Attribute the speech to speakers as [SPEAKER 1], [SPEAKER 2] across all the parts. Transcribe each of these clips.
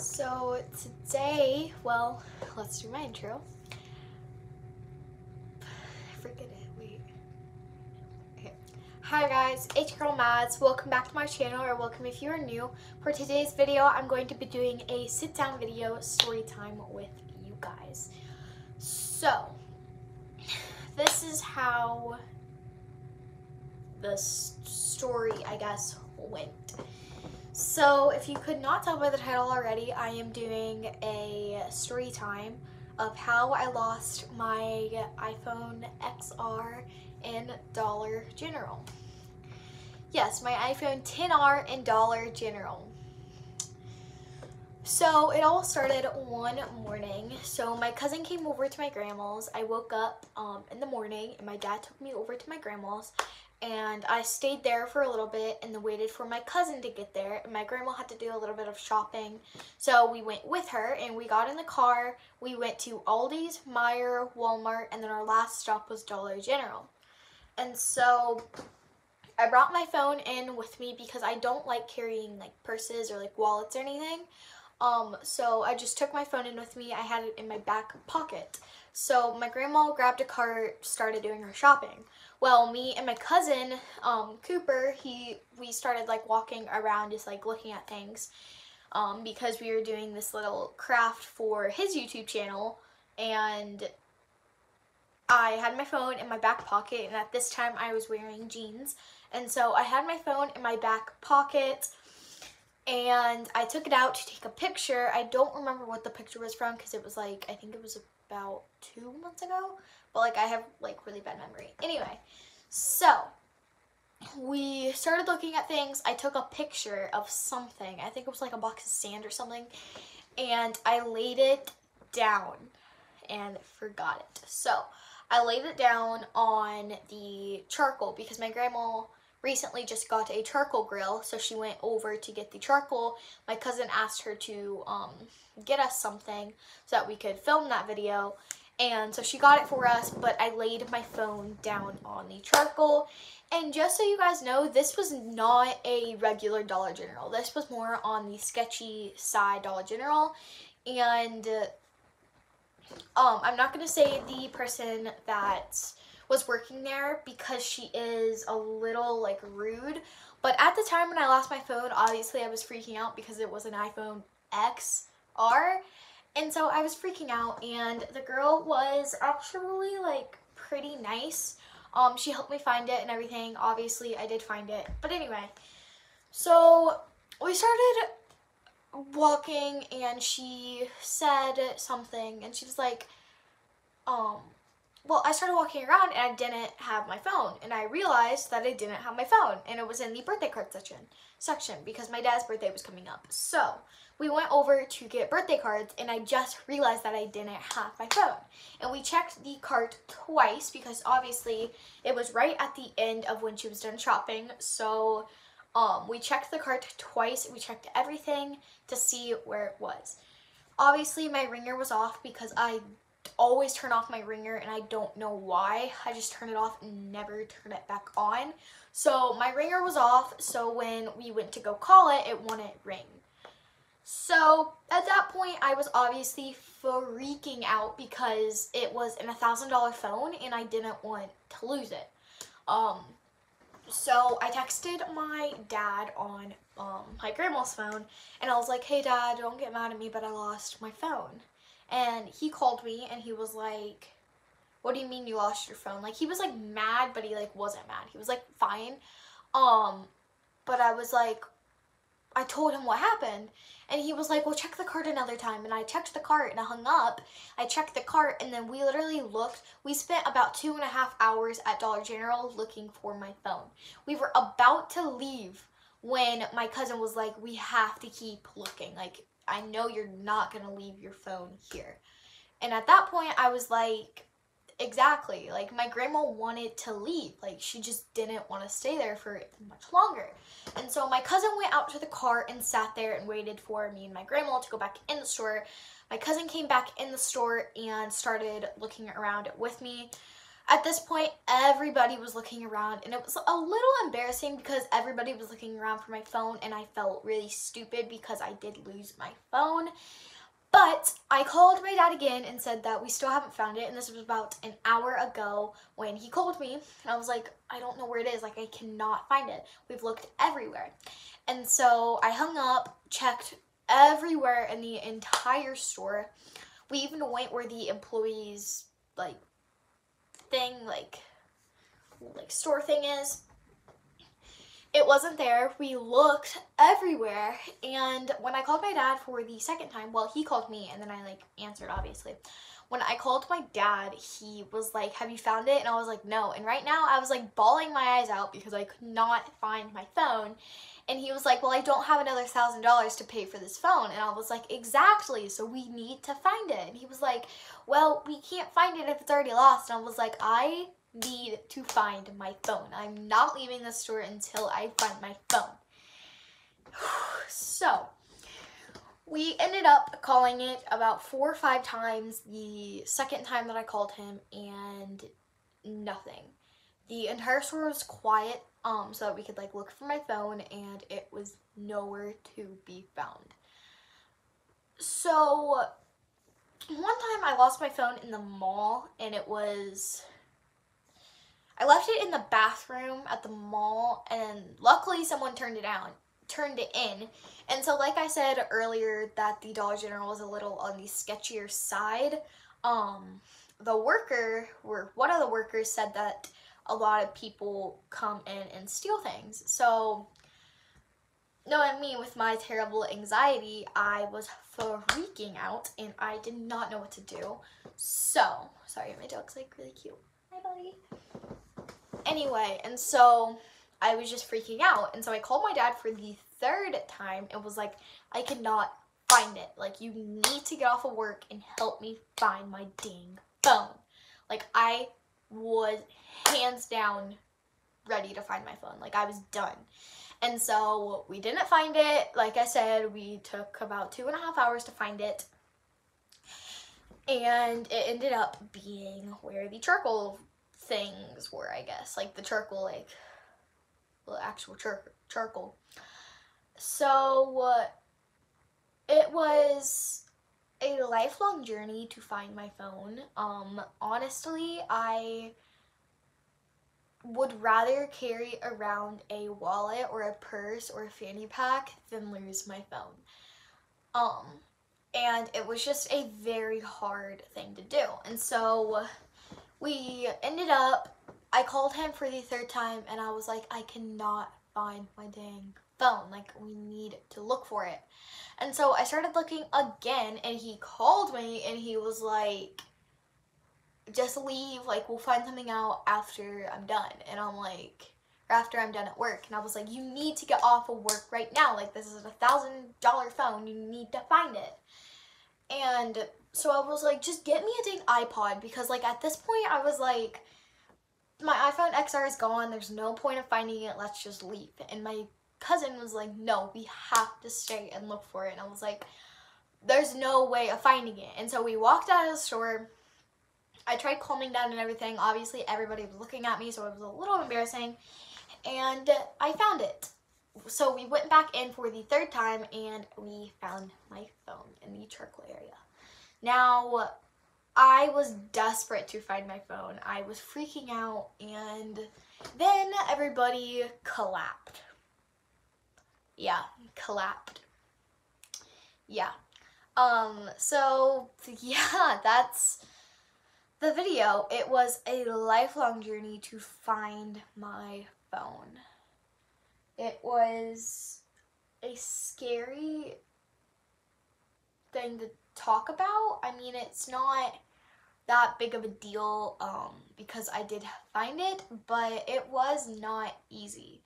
[SPEAKER 1] So today, well, let's do my intro. Forget it, wait. Okay. Hi guys, it's your girl Mads. Welcome back to my channel, or welcome if you are new. For today's video, I'm going to be doing a sit-down video story time with you guys. So, this is how the story, I guess, went. So, if you could not tell by the title already, I am doing a story time of how I lost my iPhone XR in Dollar General. Yes, my iPhone XR in Dollar General. So, it all started one morning. So, my cousin came over to my grandma's. I woke up in the morning, and my dad took me over to my grandma's. And I stayed there for a little bit and then waited for my cousin to get there. And my grandma had to do a little bit of shopping. So we went with her and we got in the car. We went to Aldi's, Meijer, Walmart, and then our last stop was Dollar General. And so I brought my phone in with me because I don't like carrying like purses or like wallets or anything. So I just took my phone in with me. I had it in my back pocket. So my grandma grabbed a cart, started doing her shopping. Well, me and my cousin, Cooper, we started like walking around just like looking at things because we were doing this little craft for his YouTube channel, and I had my phone in my back pocket, and at this time I was wearing jeans, and so I had my phone in my back pocket and I took it out to take a picture. I don't remember what the picture was from because it was like, I think it was about 2 months ago, but like I have like really bad memory. Anyway, so we started looking at things. I took a picture of something. I think it was like a box of sand or something, and I laid it down and forgot it. So I laid it down on the charcoal because my grandma recently just got a charcoal grill, so she went over to get the charcoal. My cousin asked her to get us something so that we could film that video, and so she got it for us, but I laid my phone down on the charcoal. And just so you guys know, this was not a regular Dollar General. This was more on the sketchy side Dollar General, and I'm not going to say the person that was working there because she is a little like rude, but at the time when I lost my phone, obviously I was freaking out because it was an iPhone XR, and so I was freaking out, and the girl was actually like pretty nice. She helped me find it and everything. Obviously I did find it, but anyway, so we started walking and she said something and she was like, well, I started walking around and I didn't have my phone, and I realized that I didn't have my phone, and it was in the birthday card section because my dad's birthday was coming up. So we went over to get birthday cards, and I just realized that I didn't have my phone. And we checked the cart twice because obviously it was right at the end of when she was done shopping. So we checked the cart twice. We checked everything to see where it was. Obviously my ringer was off because I always turn off my ringer, and I don't know why. I just turn it off and never turn it back on. So my ringer was off, so when we went to go call it, it wouldn't ring. So at that point I was obviously freaking out because it was an $1,000 phone and I didn't want to lose it. So I texted my dad on my grandma's phone, and I was like, hey Dad, don't get mad at me, but I lost my phone. And he called me and he was like, what do you mean you lost your phone? Like, he was like mad, but he like wasn't mad. He was like fine. But I was like, I told him what happened, and he was like, well, check the cart another time. And I checked the cart and I hung up. I checked the cart, and then we literally looked. We spent about 2.5 hours at Dollar General looking for my phone. We were about to leave when my cousin was like, we have to keep looking. Like, I know you're not going to leave your phone here. And at that point, I was like, exactly. Like, my grandma wanted to leave. Like, she just didn't want to stay there for much longer. And so my cousin went out to the car and sat there and waited for me and my grandma to go back in the store. My cousin came back in the store and started looking around with me. At this point, everybody was looking around, and it was a little embarrassing because everybody was looking around for my phone, and I felt really stupid because I did lose my phone. But I called my dad again and said that we still haven't found it, and this was about an hour ago when he called me, and I was like, I don't know where it is, like I cannot find it. We've looked everywhere. And so I hung up, checked everywhere in the entire store. We even went where the employees thing, like store thing is. It wasn't there. We looked everywhere, and when I called my dad for the second time, well, he called me and then I answered, obviously. When I called my dad, he was like, have you found it? And I was like, no. And right now I was like bawling my eyes out because I could not find my phone. And he was like, well, I don't have another $1,000 to pay for this phone. And I was like, exactly, so we need to find it. And he was like, well, we can't find it if it's already lost. And I was like, I need to find my phone. I'm not leaving the store until I find my phone. So we ended up calling it about 4 or 5 times the second time that I called him, and nothing. The entire store was quiet, so that we could look for my phone, and it was nowhere to be found. So one time I lost my phone in the mall, and I left it in the bathroom at the mall, and luckily someone turned it in. And so like I said earlier that the Dollar General was a little on the sketchier side, one of the workers said that a lot of people come in and steal things. So knowing me with my terrible anxiety, I was freaking out and I did not know what to do. So, sorry, my dog's really cute. Hi, buddy. Anyway, and so I was just freaking out. And so I called my dad for the 3rd time and was like, I cannot find it. You need to get off of work and help me find my dang phone. I was hands down ready to find my phone. I was done. And so we didn't find it. Like I said, we took about 2.5 hours to find it. And it ended up being where the charcoal things were, I guess. The charcoal, the actual charcoal. So it was a lifelong journey to find my phone. Honestly, I would rather carry around a wallet or a purse or a fanny pack than lose my phone. And it was just a very hard thing to do. And so we ended up, I called him for the 3rd time and I was like, I cannot find my dang phone. We need to look for it. And so I started looking again, and he called me and he was like, just leave, we'll find something out after I'm done. And I'm like, or after I'm done at work. And I was like, you need to get off of work right now. This is a $1,000 phone. You need to find it. And so I was like, just get me a dang iPod, because at this point I was like, my iPhone XR is gone. There's no point of finding it. Let's just leave. And my cousin was like, no, we have to stay and look for it. And I was like, there's no way of finding it. And so we walked out of the store. I tried calming down and everything. Obviously, everybody was looking at me, so it was a little embarrassing. And I found it. So we went back in for the 3rd time, and we found my phone in the charcoal area. Now, I was desperate to find my phone. I was freaking out, and then everybody collapsed. Yeah, collapsed. Yeah. So, yeah, that's the video. It was a lifelong journey to find my phone. It was a scary thing to talk about. I mean, it's not that big of a deal because I did find it, but it was not easy.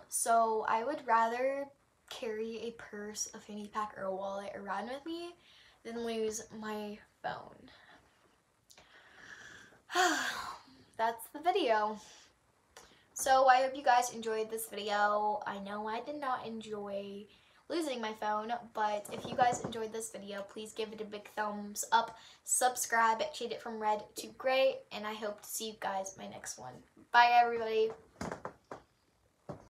[SPEAKER 1] So I would rather carry a purse, a fanny pack, or a wallet around with me than lose my phone. That's the video. So I hope you guys enjoyed this video. I know I did not enjoy losing my phone. But if you guys enjoyed this video, please give it a big thumbs up, subscribe, shade it from red to gray, and I hope to see you guys in my next one. Bye everybody.